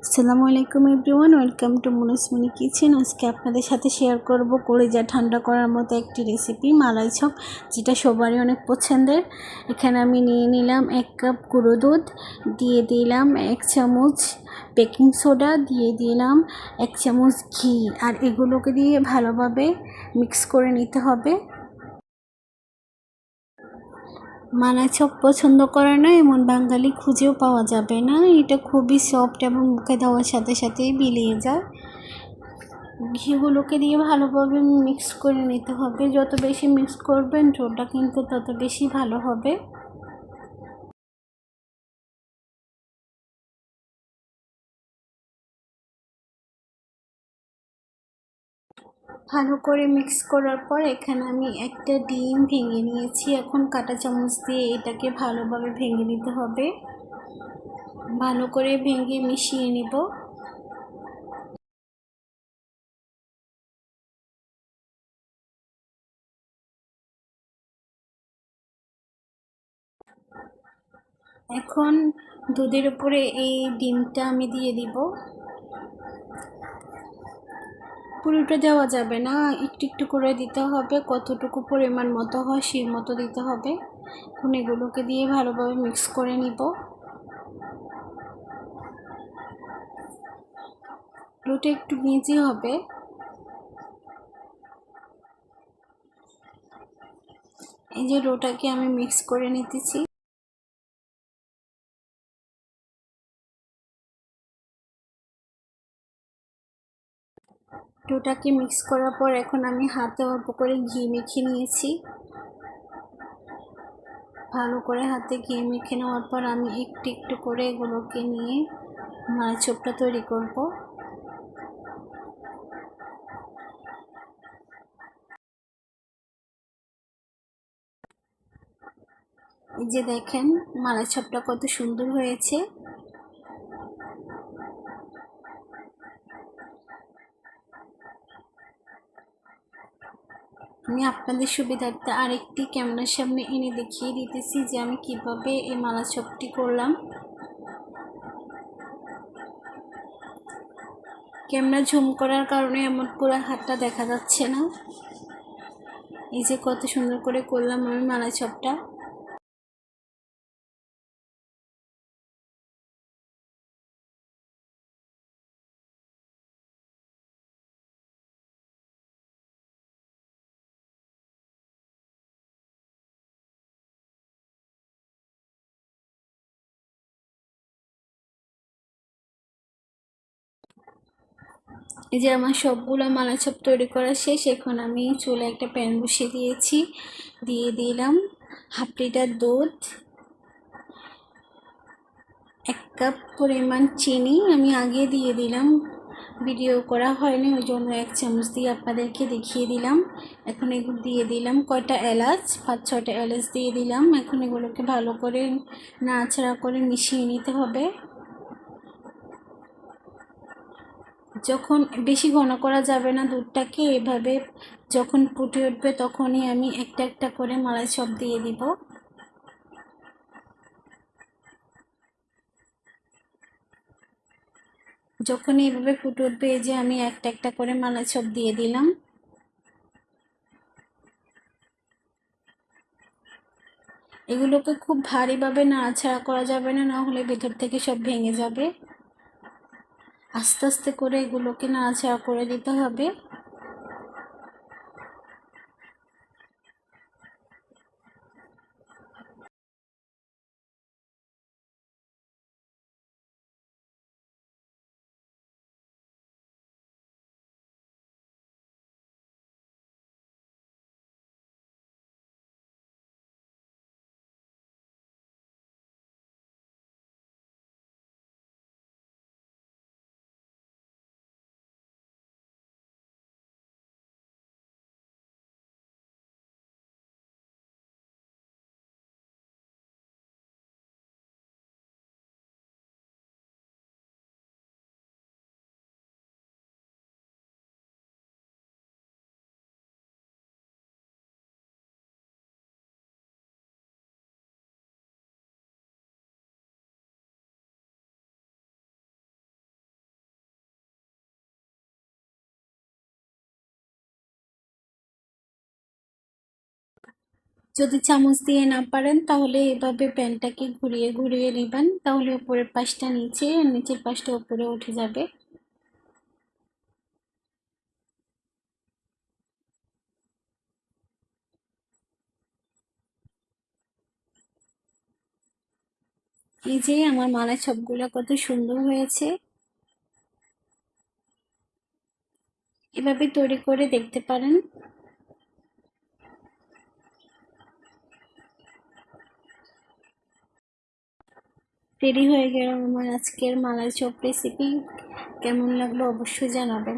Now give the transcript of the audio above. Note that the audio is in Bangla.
আসসালামু আলাইকুম everyone, welcome to Munus mini kitchen. আজকে আপনাদের সাথে শেয়ার করব কলিজা ঠান্ডা করার মতো একটি রেসিপি, মালাই চপ, যেটা সবারই অনেক পছন্দের। এখানে আমি নিয়ে নিলাম 1 কাপ গুঁড়ো দুধ, দিয়ে দিলাম 1 চামচ বেকিং সোডা, দিয়ে দিলাম 1 চামচ ঘি, আর এগুলোকে দিয়ে ভালোভাবে মিক্স করে নিতে হবে। মালাই চপ পছন্দ করে না এমন বাঙালি খুঁজেও পাওয়া যাবে না। এটা খুবই সফট এবং মুখে দেওয়ার সাথে সাথেই মিলিয়ে যায়। ঘিগুলোকে দিয়ে ভালোভাবে মিক্স করে নিতে হবে। যত বেশি মিক্স করবেন ডোটা কিন্তু তত বেশি ভালো হবে। ভালো করে মিক্স করার পর এখানে আমি একটা ডিম ভেঙে নিয়েছি। এখন কাঁটা চামচ দিয়ে এটাকে ভালোভাবে ভেঙে নিতে হবে। ভালো করে ভেঙে মিশিয়ে নিব। এখন দুধের উপরে এই ডিমটা আমি দিয়ে দিব। পুরোটা দেওয়া যাবে না, একটু একটু করে দিতে হবে। কতটুকু পরিমাণ মতো হয় সেই মতো দিতে হবে। এখন এগুলোকে দিয়ে ভালোভাবে মিক্স করে নিব। পুরোটা একটু ভিজে হবে। এই যে ডোটাকে আমি মিক্স করে নিতেছি। ডোটাকে মিক্স করার পর এখন আমি হাতে অল্প করে ঘি মেখে নিয়েছি। ভালো করে হাতে ঘি মেখে নেওয়ার পর আমি একটু একটু করে এগুলোকে নিয়ে মালাই চপটা তৈরি করব। এই যে দেখেন মালাই চপটা কত সুন্দর হয়েছে। আমি আপনাদের সুবিধার্থে আরেকটি ক্যামেরার সামনে এনে দেখিয়ে দিতেছি যে আমি কিভাবে এই মালা চপটি করলাম। ক্যামেরা ঝুম করার কারণে আমার পুরো হাতটা দেখা যাচ্ছে না। এই যে কত সুন্দর করে করলাম আমি মালা চপটা। এই যে আমার সবগুলো মালা চপ তৈরি করা শেষ। এখন আমি চুলে একটা প্যান বসিয়ে দিয়েছি, দিয়ে দিলাম 1/2 লিটার দুধ, 1 কাপ পরিমাণ চিনি আমি আগে দিয়ে দিলাম, ভিডিও করা হয়নি ওই জন্য 1 চামচ দিয়ে আপনাদেরকে দেখিয়ে দিলাম। এখন এগুলো দিয়ে দিলাম কয়টা এলাচ, 5-6টা এলাচ দিয়ে দিলাম। এখন এগুলোকে ভালো করে নাড়াচাড়া করে মিশিয়ে নিতে হবে। যখন বেশি ঘন করা যাবে না দুধটাকে, এভাবে যখন ফুটে উঠবে তখনই আমি একটা একটা করে মালাই চপ দিয়ে দিব। যখন এইভাবে ফুটে উঠবে এই যে আমি একটা একটা করে মালাই চপ দিয়ে দিলাম। এগুলোকে খুব ভারীভাবে নাড়াচাড়া করা যাবে না, না হলে ভেতর থেকে সব ভেঙে যাবে। আস্তে আস্তে করে এগুলোকে নাড়াচাড়া করে দিতে হবে। যদি চামচ দিয়ে না পারেন তাহলে এভাবে প্যানটাকে ঘুরিয়ে ঘুরিয়ে নেবেন, তাহলে উপরের পাশটা নিচে আর নিচের পাশটা উপরে উঠে যাবে। এই যে আমার মালাই চপগুলো কত সুন্দর হয়েছে। এভাবে তৈরি করে দেখতে পারেন। রেডি হয়ে গেল আমার আজকের মালাই চপ রেসিপি। কেমন লাগলো অবশ্যই জানাবেন।